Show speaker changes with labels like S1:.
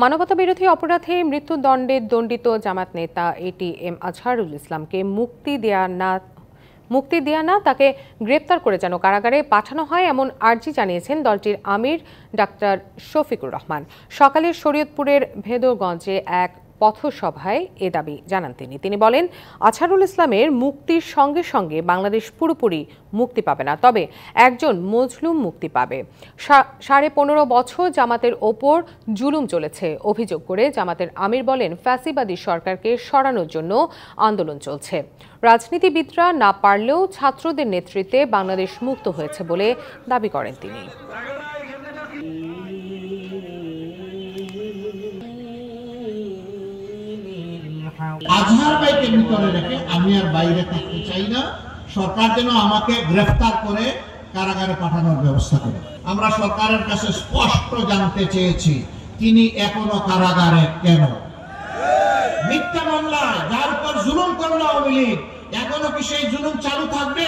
S1: মানবতাবিরোধী অপরাধে মৃত্যুদণ্ডে দণ্ডিত জামাত নেতা এটিএম আজহারুল ইসলামকে মুক্তি দেয়া না তাকে গ্রেপ্তার করে যেন কারাগারে পাঠানো হয় এমন আর্জি জানিয়েছেন দলটির আমির ডাক্তার শফিকুর রহমান। সকালে শরীয়তপুরের ভেদরগঞ্জে এক পথসভায় এ দাবি জানান তিনি বলেন, আজহারুল ইসলামের মুক্তির সঙ্গে সঙ্গে বাংলাদেশ পুরোপুরি মুক্তি পাবে না, তবে একজন মজলুম মুক্তি পাবে। 15.5 বছর জামাতের ওপর জুলুম চলেছে অভিযোগ করে জামাতের আমির বলেন, ফ্যাসিবাদী সরকারকে সরানোর জন্য আন্দোলন চলছে। রাজনীতিবিদরা না পারলেও ছাত্রদের নেতৃত্বে বাংলাদেশ মুক্ত হয়েছে বলে দাবি করেন তিনি।
S2: আজহার ভাইকে ভিতরে রেখে আমি আর বাইরে থাকতে চাই না। সরকার যেন আমাকে গ্রেফতার করে কারাগারে পাঠানোর ব্যবস্থা করে। আমরা সরকারের কাছে স্পষ্ট জানতে চেয়েছি, তিনি এখনো কারাগারে কেন? মিথ্যা মামলায় যার উপর জুলুম করলো আওয়ামী লীগ, এখনো কি সেই জুলুম চালু থাকবে?